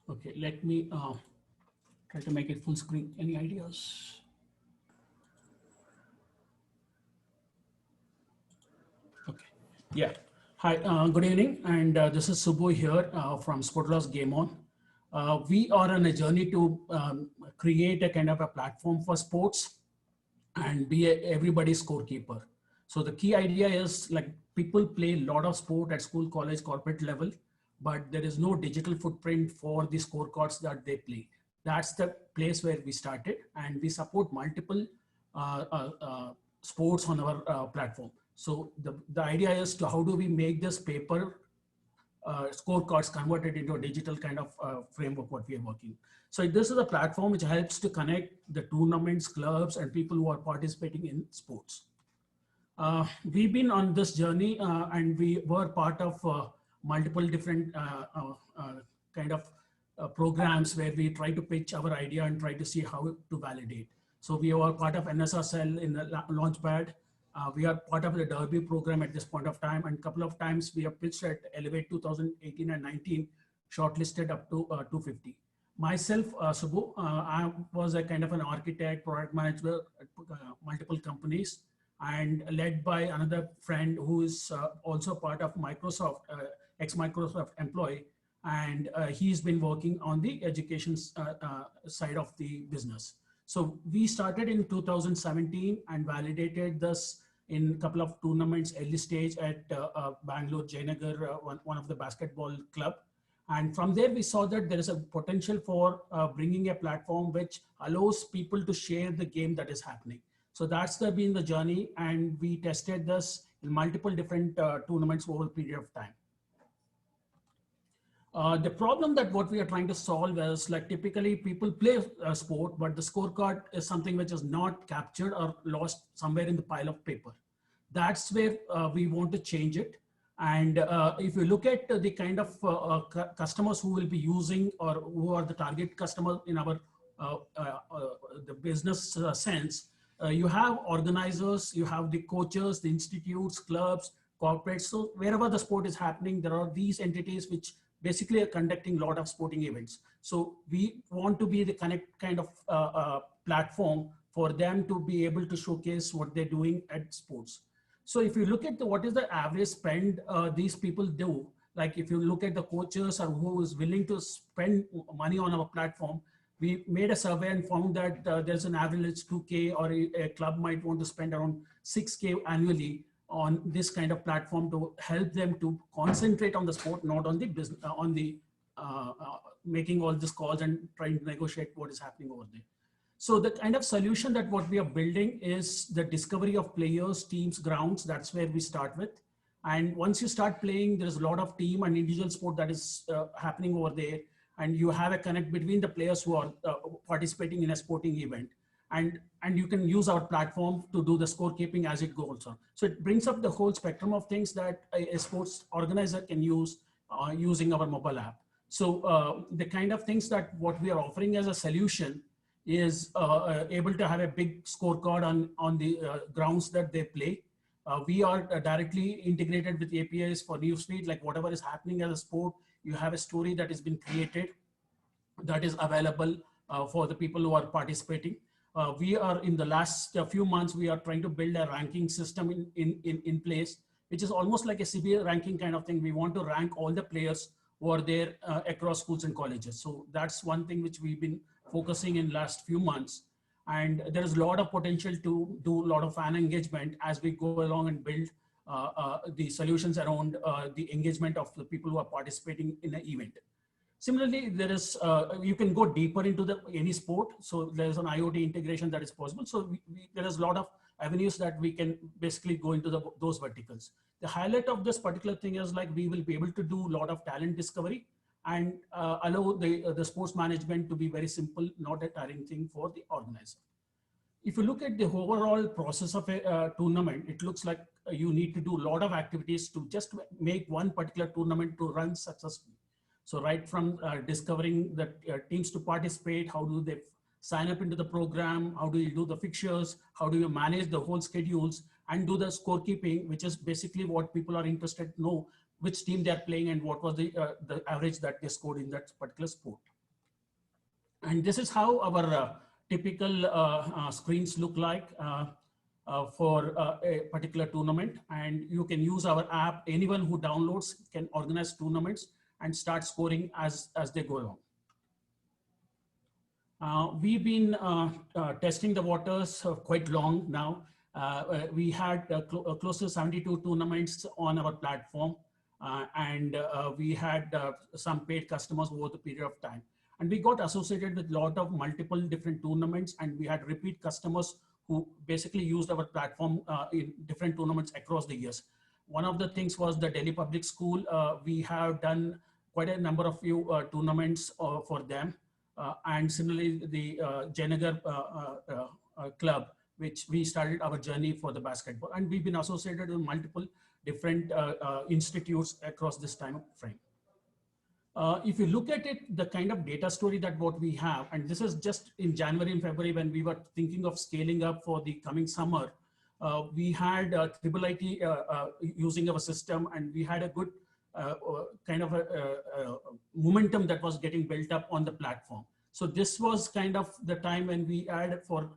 Okay, let me try to make it full screen. Any ideas? Okay. Yeah. Hi, good evening. And this is Subbu here from Sportelos Game On. We are on a journey to create a kind of a platform for sports and be everybody's scorekeeper. So the key idea is like people play a lot of sport at school, college, corporate level, but there is no digital footprint for the scorecards that they play. That's the place where we started, and we support multiple uh, uh, uh, sports on our platform. So the idea is to how do we make this paper scorecards converted into a digital kind of framework what we are working. So this is a platform which helps to connect the tournaments, clubs, and people who are participating in sports. We've been on this journey and we were part of multiple different kind of programs where we try to pitch our idea and try to see how to validate. So we are part of NSRCEL in the Launchpad. We are part of the Derby program at this point of time, and a couple of times we have pitched at Elevate 2018 and 19, shortlisted up to 250. Myself, Subbu, I was a kind of an architect, product manager at multiple companies, and led by another friend who is also part of Microsoft, ex-Microsoft employee, and he's been working on the education side of the business. So we started in 2017 and validated this in a couple of tournaments, early stage at Bangalore, Jayanagar, one of the basketball club. And from there, we saw that there is a potential for bringing a platform which allows people to share the game that is happening. So that's been the journey, and we tested this in multiple different tournaments over a period of time. The problem that what we are trying to solve is like typically people play a sport, but the scorecard is something which is not captured or lost somewhere in the pile of paper. That's where we want to change it. And if you look at the kind of customers who will be using or who are the target customers in our the business sense, you have organizers, you have the coaches, the institutes, clubs, corporates. So wherever the sport is happening, there are these entities which basically are conducting a lot of sporting events. So we want to be the connect kind of platform for them to be able to showcase what they're doing at sports. So if you look at what is the average spend these people do, like if you look at the coaches or who is willing to spend money on our platform, we made a survey and found that there's an average 2K, or a club might want to spend around 6K annually on this kind of platform to help them to concentrate on the sport, not on the business, on the making all these calls and trying to negotiate what is happening over there. So the kind of solution that what we are building is the discovery of players, teams, grounds. That's where we start with. And once you start playing, there's a lot of team and individual sport that is happening over there. And you have a connect between the players who are participating in a sporting event. And you can use our platform to do the scorekeeping as it goes on. So it brings up the whole spectrum of things that a sports organizer can use using our mobile app. So the kind of things that what we are offering as a solution is able to have a big scorecard on the grounds that they play. We are directly integrated with APIs for newsfeed, like whatever is happening as a sport, you have a story that has been created that is available for the people who are participating. We are in the last few months, we are trying to build a ranking system in place, which is almost like a CBA ranking kind of thing. We want to rank all the players who are there across schools and colleges. So that's one thing which we've been focusing in last few months. And there is a lot of potential to do a lot of fan engagement as we go along and build the solutions around the engagement of the people who are participating in an event. Similarly, there is, you can go deeper into any sport. So there's an IoT integration that is possible. So there is a lot of avenues that we can basically go into those verticals. The highlight of this particular thing is like we will be able to do a lot of talent discovery and allow the sports management to be very simple, not a tiring thing for the organizer. If you look at the overall process of a tournament, it looks like you need to do a lot of activities to just make one particular tournament to run successfully. So right from discovering the teams to participate, how do they sign up into the program, how do you do the fixtures, how do you manage the whole schedules, and do the scorekeeping, which is basically what people are interested to know, which team they're playing and what was the average that they scored in that particular sport. And this is how our typical screens look like for a particular tournament. And you can use our app. Anyone who downloads can organize tournaments and start scoring as they go along. We've been testing the waters quite long now. We had close to 72 tournaments on our platform, and we had some paid customers over the period of time. And we got associated with a lot of multiple different tournaments, and we had repeat customers who basically used our platform in different tournaments across the years. One of the things was the Delhi Public School. We have done quite a number of few tournaments for them. And similarly, the Jayanagar club, which we started our journey for the basketball. And we've been associated with multiple different institutes across this time frame. If you look at it, the kind of data story that what we have, and this is just in January and February when we were thinking of scaling up for the coming summer, we had Triple IT using our system, and we had a good kind of a momentum that was getting built up on the platform. So this was kind of the time when we had for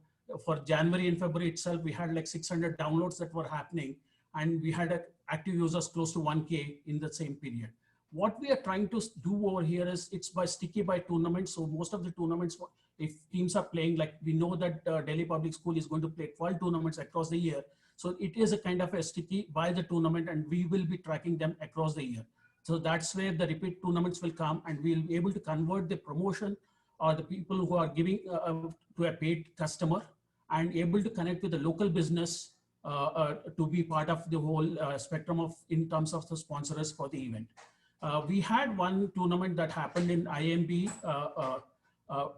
January and February itself, we had like 600 downloads that were happening, and we had active users close to 1K in the same period. What we are trying to do over here is it's by sticky by tournaments. So most of the tournaments, if teams are playing, like we know that Delhi Public School is going to play 12 tournaments across the year. So it is a kind of a sticky by the tournament, and we will be tracking them across the year. So that's where the repeat tournaments will come, and we'll be able to convert the promotion or the people who are giving to a paid customer and able to connect with the local business to be part of the whole spectrum of in terms of the sponsors for the event. We had one tournament that happened in IIMB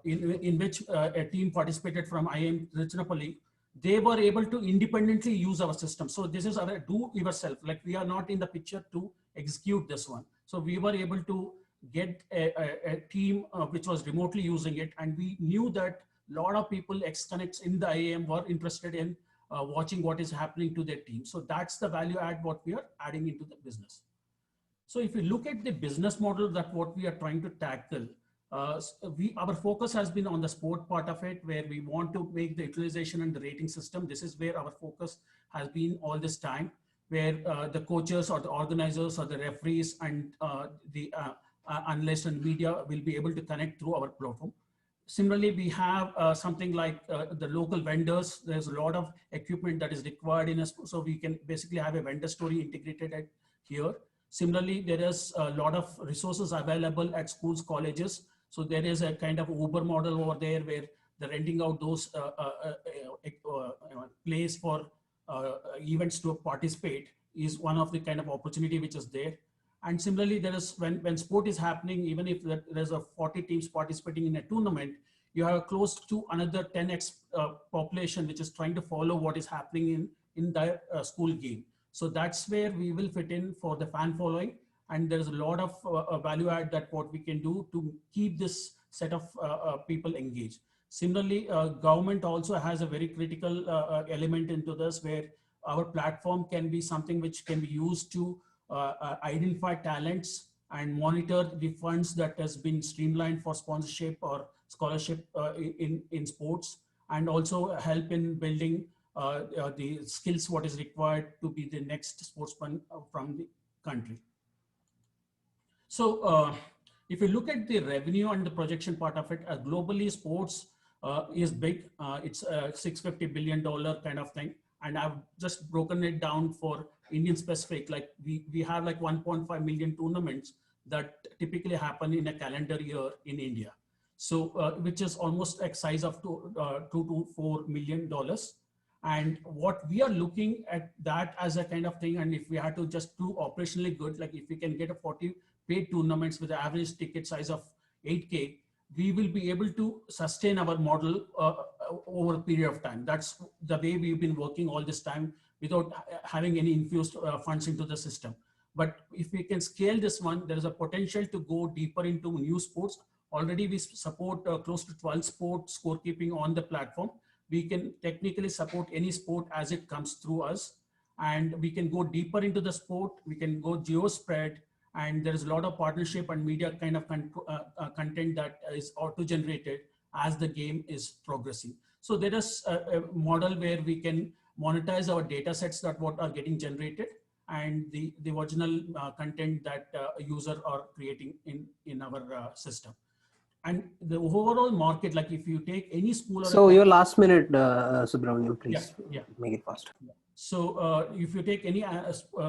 in which a team participated from IIM Trichinopalli. They were able to independently use our system. So this is our do yourself, like we are not in the picture to execute this one. So we were able to get a team which was remotely using it. And we knew that a lot of people, ex-connects in the IIM were interested in watching what is happening to their team. So that's the value add what we are adding into the business. So if you look at the business model that what we are trying to tackle, our focus has been on the sport part of it, where we want to make the utilization and the rating system. This is where our focus has been all this time, where the coaches or the organizers or the referees and the analysts and media will be able to connect through our platform. Similarly, we have something like the local vendors. There's a lot of equipment that is required in us, so we can basically have a vendor story integrated here. Similarly, there is a lot of resources available at schools, colleges. So there is a kind of Uber model over there where they're renting out those place for events to participate is one of the kind of opportunity which is there. And similarly, there is when sport is happening, even if there's a 40 teams participating in a tournament, you have close to another 10x population which is trying to follow what is happening in the school game. So that's where we will fit in for the fan following. And there's a lot of value add that what we can do to keep this set of people engaged. Similarly, government also has a very critical element into this, where our platform can be something which can be used to identify talents and monitor the funds that has been streamlined for sponsorship or scholarship in sports, and also help in building the skills what is required to be the next sportsman from the country. So if you look at the revenue and the projection part of it, globally sports is big. It's a $650 billion kind of thing. And I've just broken it down for Indian specific, like we have like 1.5 million tournaments that typically happen in a calendar year in India. So which is almost a size of $2 to $4 million. And what we are looking at that as a kind of thing, and if we had to just do operationally good, like if we can get a 40 paid tournaments with an average ticket size of 8K, we will be able to sustain our model over a period of time. That's the way we've been working all this time without having any infused funds into the system. But if we can scale this one, there is a potential to go deeper into new sports. Already we support close to 12 sports scorekeeping on the platform. We can technically support any sport as it comes through us, and we can go deeper into the sport. We can go geo spread, and there is a lot of partnership and media kind of content that is auto generated, as the game is progressing. So there is a model where we can monetize our data sets that what are getting generated and the original content that user are creating in our system. And the overall market, like if you take any school. So your last minute, Subramaniam, please make it fast. So if you take any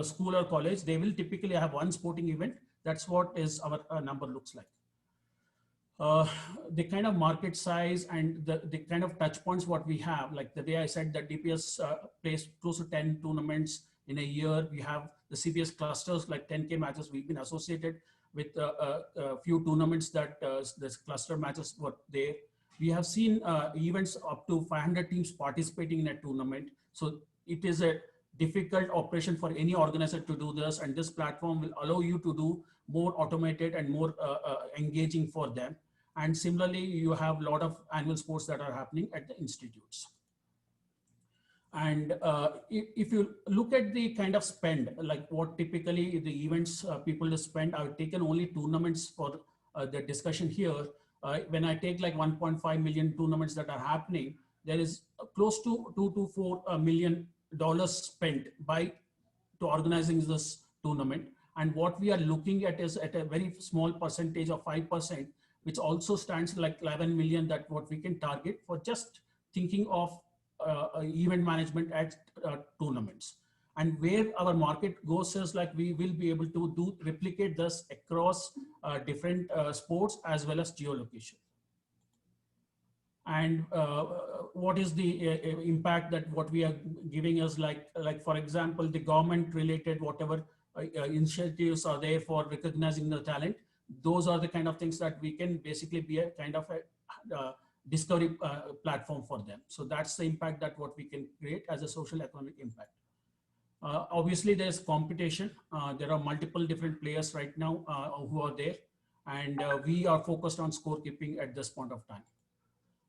school or college, they will typically have one sporting event. That's what is our number looks like. The kind of market size and the kind of touch points what we have, like the way I said that DPS plays close to 10 tournaments in a year. We have the CBS clusters, like 10K matches. We've been associated with a few tournaments that this cluster matches were there. We have seen events up to 500 teams participating in a tournament. So it is a difficult operation for any organizer to do this, and this platform will allow you to do more automated and more engaging for them. And similarly, you have a lot of annual sports that are happening at the institutes. And if you look at the kind of spend, like what typically the events people spend, I've taken only tournaments for the discussion here. When I take like 1.5 million tournaments that are happening, there is close to $2 to $4 million spent to organizing this tournament. And what we are looking at is at a very small percentage of 5%, which also stands like 11 million that what we can target for just thinking of event management at tournaments. And where our market goes is like we will be able to replicate this across different sports as well as geolocation. And what is the impact that what we are giving us, like for example, the government related whatever initiatives are there for recognizing the talent. Those are the kind of things that we can basically be a kind of a discovery platform for them. So that's the impact that what we can create as a social economic impact. Obviously, there's competition. There are multiple different players right now who are there, and we are focused on scorekeeping at this point of time.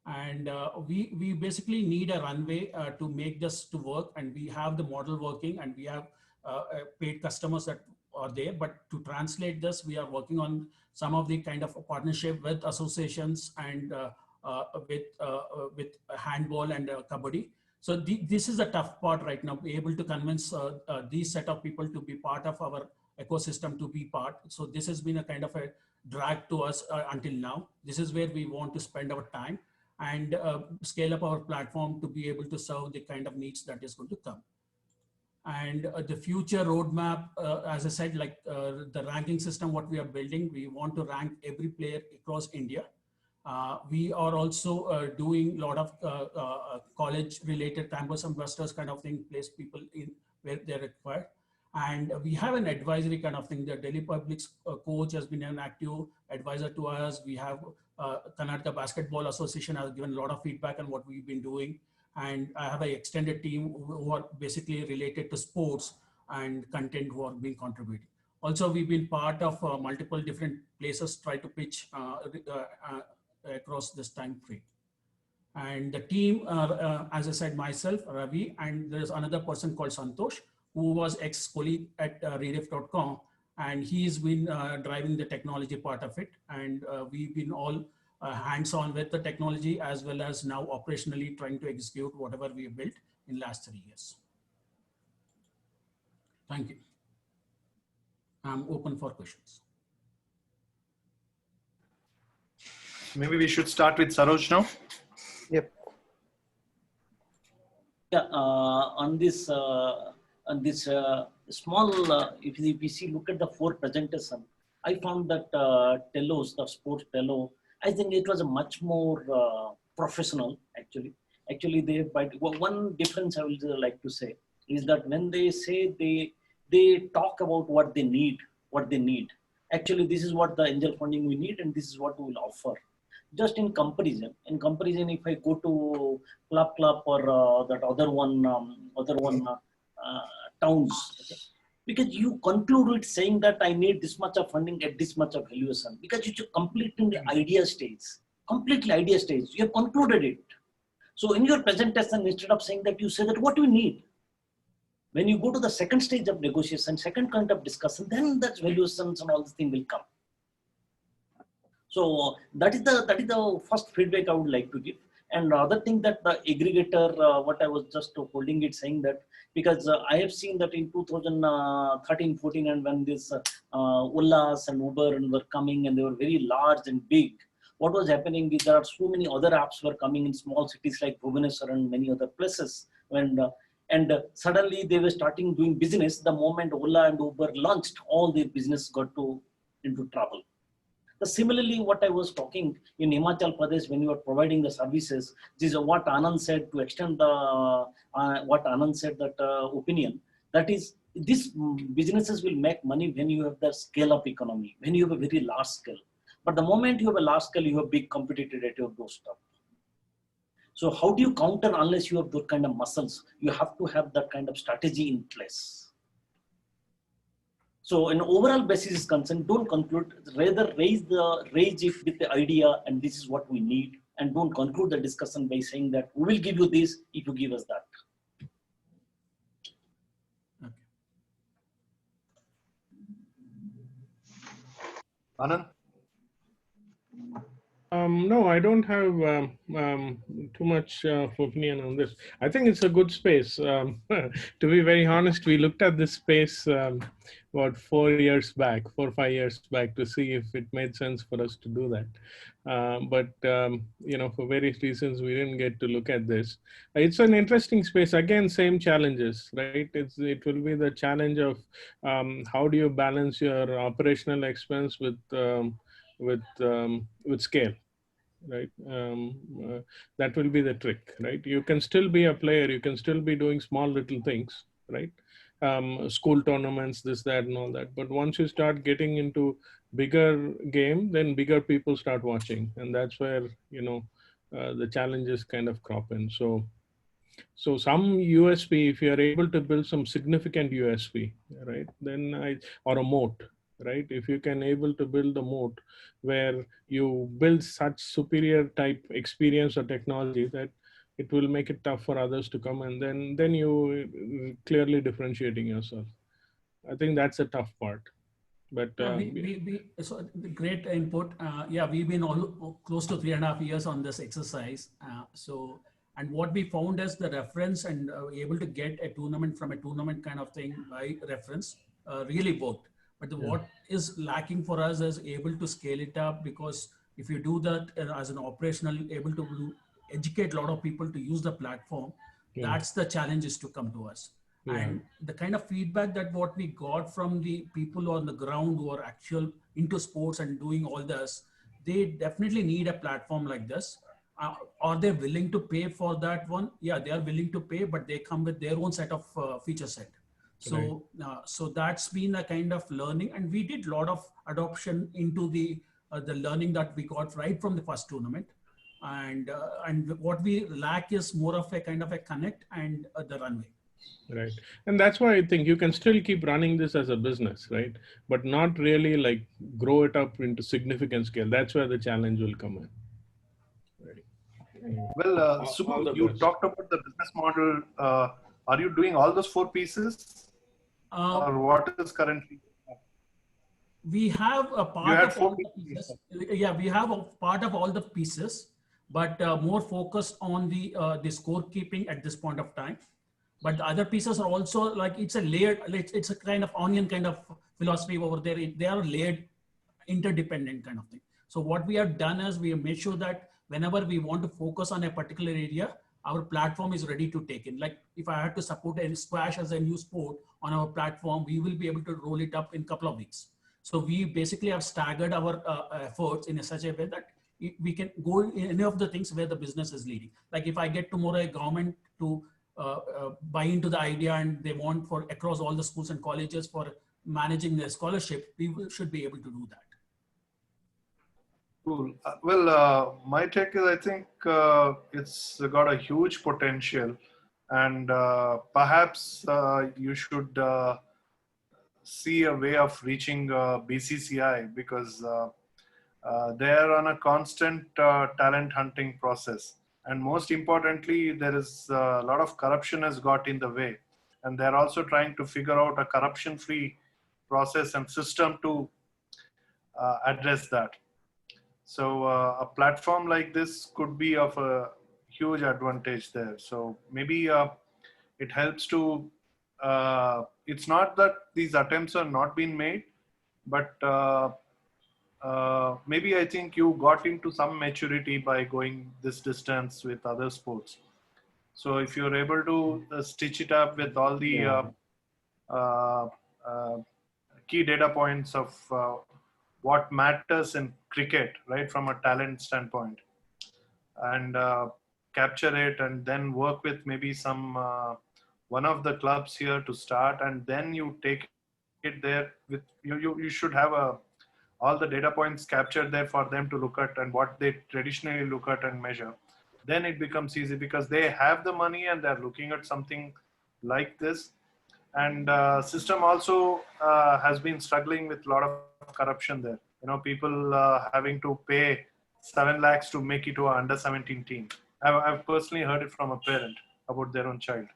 And we basically need a runway to make this to work, and we have the model working, and we have paid customers that are there. But to translate this, we are working on some of the kind of a partnership with associations and with handball and kabaddi. So this is a tough part right now, be able to convince these set of people to be part of our ecosystem, to be part. So this has been a kind of a drag to us until now. This is where we want to spend our time and scale up our platform to be able to serve the kind of needs that is going to come. And the future roadmap, as I said, like the ranking system, what we are building, we want to rank every player across India. We are also doing a lot of college related campus ambassadors kind of thing, place people in where they're required. And we have an advisory kind of thing. The Delhi Public's coach has been an active advisor to us. We have Karnataka Basketball Association has given a lot of feedback on what we've been doing. And I have an extended team who are basically related to sports and content who are being contributing. Also, we've been part of multiple different places, try to pitch across this time frame. And the team, as I said, myself, Ravi, and there's another person called Santosh, who was ex-colleague at rediff.com, and he's been driving the technology part of it. And we've been all hands-on with the technology, as well as now operationally trying to execute whatever we have built in the last 3 years. Thank you. I'm open for questions. Maybe we should start with Saroj now. Yep. Yeah, on this small, if we see, look at the 4 presentation, I found that Telos, the sports Telo, I think it was a much more professional actually. Actually, one difference I would like to say is that when they say they talk about what they need. Actually, this is what the angel funding we need, and this is what we will offer. Just in comparison, if I go to Club or that other one towns, okay? Because you conclude it saying that I need this much of funding at this much of valuation, because you're completing the idea stage, you have concluded it. So in your presentation, instead of saying that, you say that what do you need? When you go to the second stage of negotiation, second kind of discussion, then that valuations and all this thing will come. So that is the first feedback I would like to give. And the other thing that the aggregator, what I was just holding it, saying that because I have seen that in 2013-14, and when this Olas and Uber were coming and they were very large and big, what was happening is there are so many other apps were coming in small cities like Bhubaneswar and many other places. And suddenly they were starting doing business. The moment Ola and Uber launched, all their business got into trouble. Similarly, what I was talking in Himachal Pradesh, when you are providing the services, this is what Anand said, to extend the what Anand said, that opinion, that is, these businesses will make money when you have the scale up economy, when you have a very large scale. But the moment you have a large scale, you have big competitor at your doorstep. So how do you counter unless you have those kind of muscles? You have to have that kind of strategy in place. So an overall basis is concerned, don't conclude, rather raise it with the idea, and this is what we need, and don't conclude the discussion by saying that we will give you this if you give us that. Okay. Anand? No, I don't have too much opinion on this. I think it's a good space. To be very honest, we looked at this space about 4 years back, 4 or 5 years back, to see if it made sense for us to do that. But you know, for various reasons, we didn't get to look at this. It's an interesting space. Again, same challenges, right? It will be the challenge of how do you balance your operational expense with scale, right? That will be the trick, right? You can still be a player, you can still be doing small little things, right? School tournaments, this, that, and all that. But once you start getting into bigger game, then bigger people start watching, and that's where, you know, the challenges kind of crop in. So some USP, if you are able to build some significant USP, right, then or a moat, right? If you can able to build a moat where you build such superior type experience or technology that it will make it tough for others to come, and then you clearly differentiating yourself. I think that's a tough part. But so great input. Yeah, we've been all close to 3.5 years on this exercise. And what we found is the reference and able to get a tournament from a tournament kind of thing by reference really worked. But what is lacking for us is able to scale it up, because if you do that as an operational, able to educate a lot of people to use the platform, that's the challenge is to come to us. And the kind of feedback that what we got from the people on the ground who are actual into sports and doing all this, they definitely need a platform like this. Are they willing to pay for that one? Yeah, they are willing to pay, but they come with their own set of feature set. So, so that's been a kind of learning, and we did a lot of adoption into the learning that we got right from the first tournament. And what we lack is more of a kind of a connect and the runway. Right. And that's why I think you can still keep running this as a business, right? But not really like grow it up into significant scale. That's where the challenge will come in. Right. Well, Subbu, you talked about the business model. Are you doing all those 4 pieces? Or what is currently? We have a part of all the pieces. Yeah, we have a part of all the pieces, but more focused on the scorekeeping at this point of time. But the other pieces are also like, it's a layered, it's a kind of onion kind of philosophy over there. They are layered, interdependent kind of thing. So what we have done is we have made sure that whenever we want to focus on a particular area, our platform is ready to take in. Like if I had to support a squash as a new sport on our platform, we will be able to roll it up in a couple of weeks. So we basically have staggered our efforts in such a way that we can go in any of the things where the business is leading. Like if I get tomorrow a government to buy into the idea and they want for across all the schools and colleges for managing their scholarship, we should be able to do that. Cool. Well, my take is, I think it's got a huge potential, and perhaps you should see a way of reaching BCCI, because they're on a constant talent hunting process. And most importantly, there is a lot of corruption has got in the way. And they're also trying to figure out a corruption-free process and system to address that. So a platform like this could be of a huge advantage there. So maybe it helps to, it's not that these attempts are not being made, but maybe I think you got into some maturity by going this distance with other sports. So if you're able to stitch it up with all the uh, uh, key data points of what matters in cricket, right, from a talent standpoint, and capture it, and then work with maybe some one of the clubs here to start, and then you take it there with you should have all the data points captured there for them to look at and what they traditionally look at and measure. Then it becomes easy because they have the money and they're looking at something like this. And system also has been struggling with a lot of corruption there. People having to pay 7 lakhs to make it to an under 17 team. I've personally heard it from a parent about their own child.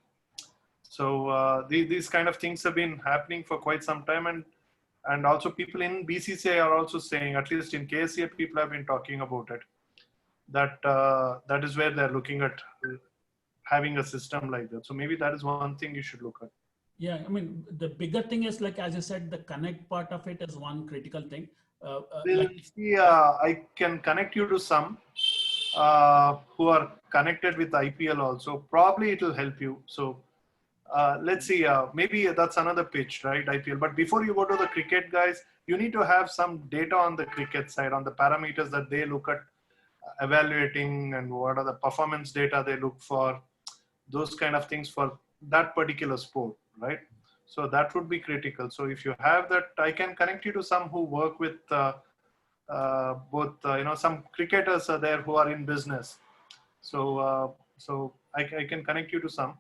So these kind of things have been happening for quite some time, and also people in BCCI are also saying, at least in KSA, people have been talking about it. That is where they're looking at having a system like that. So maybe that is one thing you should look at. Yeah, I mean, the bigger thing is, like, as you said, the connect part of it is one critical thing. I can connect you to some who are connected with IPL also. Probably it will help you. So let's see, maybe that's another pitch, right? IPL. But before you go to the cricket, guys, you need to have some data on the cricket side, on the parameters that they look at evaluating, and what are the performance data they look for, those kind of things for that particular sport, right? So that would be critical. So if you have that, I can connect you to some who work with both, some cricketers are there who are in business. So I can connect you to some.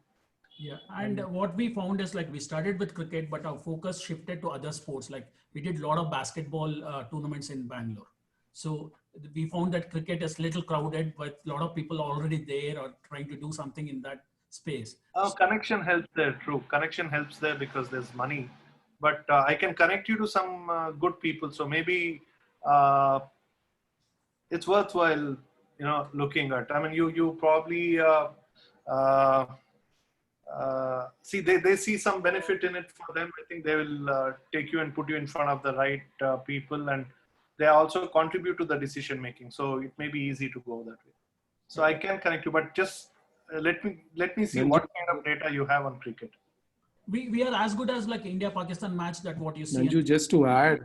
Yeah, and what we found is, like, we started with cricket, but our focus shifted to other sports. Like, we did a lot of basketball tournaments in Bangalore. So we found that cricket is a little crowded, but a lot of people are already there or trying to do something in that space. Connection helps there, true. Connection helps there because there's money. But I can connect you to some good people. So maybe it's worthwhile, looking at. I mean, you probably see they see some benefit in it for them. I think they will take you and put you in front of the right people, and they also contribute to the decision making. So it may be easy to go that way. So I can connect you, but just let me see what kind of data you have on cricket. We are as good as, like, India-Pakistan match, that what you see. Nanju, just to add,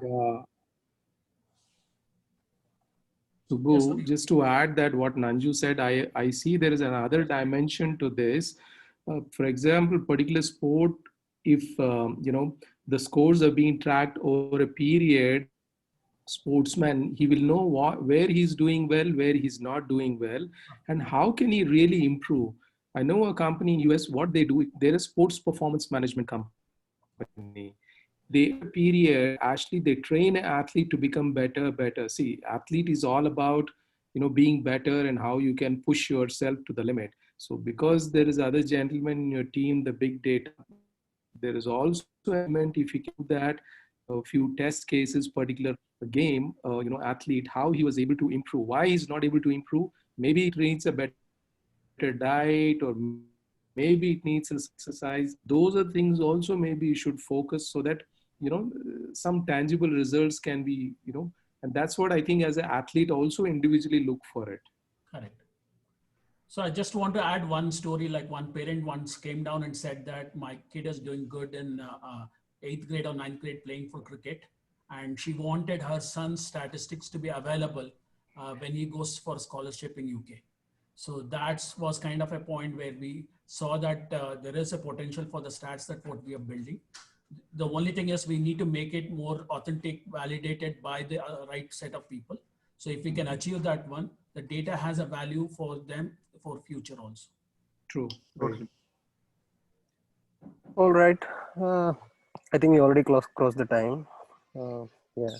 Subbu, Yes, just to add that what Nanju said, I see there is another dimension to this. For example, particular sport, if the scores are being tracked over a period, sportsman, he will know where he's doing well, where he's not doing well, and how can he really improve. I know a company in US, what they do, they're a sports performance management company. They train an athlete to become better. See, athlete is all about, being better and how you can push yourself to the limit. So because there is other gentleman in your team, the big data, there is also an element, if you can do that, a few test cases, particular game, athlete, how he was able to improve, why he's not able to improve. Maybe it needs a better diet, or maybe it needs exercise. Those are things also maybe you should focus, so that, some tangible results can be, and that's what I think as an athlete also individually look for it. correct. So I just want to add one story. Like, one parent once came down and said that my kid is doing good in 8th grade or 9th grade playing for cricket, and she wanted her son's statistics to be available when he goes for scholarship in UK. So that was kind of a point where we saw that there is a potential for the stats that what we are building. The only thing is we need to make it more authentic, validated by the right set of people. So if we can achieve that one, the data has a value for them for future also. True. All right. I think we already crossed the time. Yeah,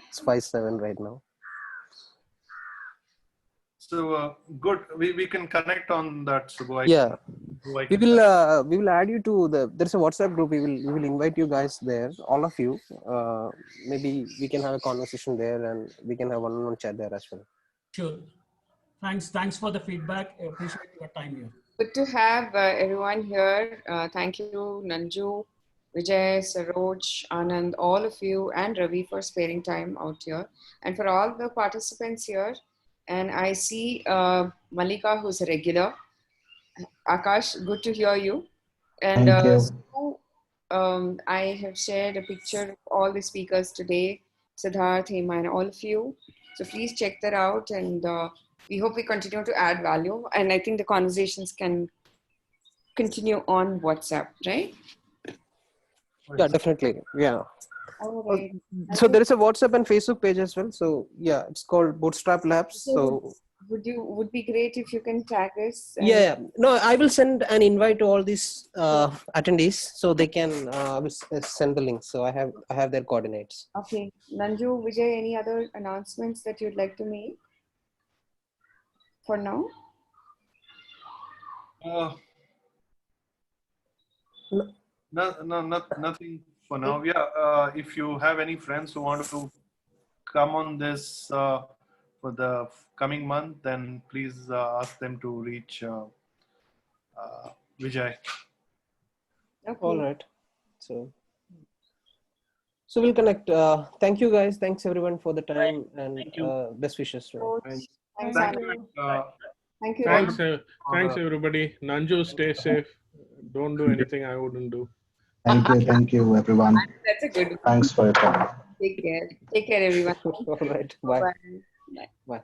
it's 5:07 right now. So good. We can connect on that, Subbu. Yeah. We will add you to there's a WhatsApp group. We will invite you guys there, all of you. Maybe we can have a conversation there, and we can have one-on-one chat there as well. Sure. Thanks for the feedback. I appreciate your time here. Good to have everyone here. Thank you, Nanju, Vijay, Saroj, Anand, all of you, and Ravi for sparing time out here, and for all the participants here. And I see Malika, who's a regular. Akash, good to hear you. And so, I have shared a picture of all the speakers today, Siddharth, Hema, and all of you. So please check that out, and we hope we continue to add value. And I think the conversations can continue on WhatsApp, right? Yeah, definitely. Yeah. All right. So there is a WhatsApp and Facebook page as well. So yeah, it's called Bootstrap Labs. So would be great if you can tag us. Yeah. No, I will send an invite to all these attendees so they can send the link. So I have their coordinates. Okay. Nanju, Vijay, any other announcements that you'd like to make for now? Nothing for now. Yeah, if you have any friends who want to come on this for the coming month, then please ask them to reach Vijay. Okay. All right. So we'll connect. Thank you guys. Thanks everyone for the time, and best wishes. Thanks, Thank you. Thank you. Thanks everybody. Nanju, stay safe. Don't do anything I wouldn't do. Thank you, everyone. That's a good one. Thanks for your time. Take care. Take care, everyone. All right. Bye. Bye. Bye.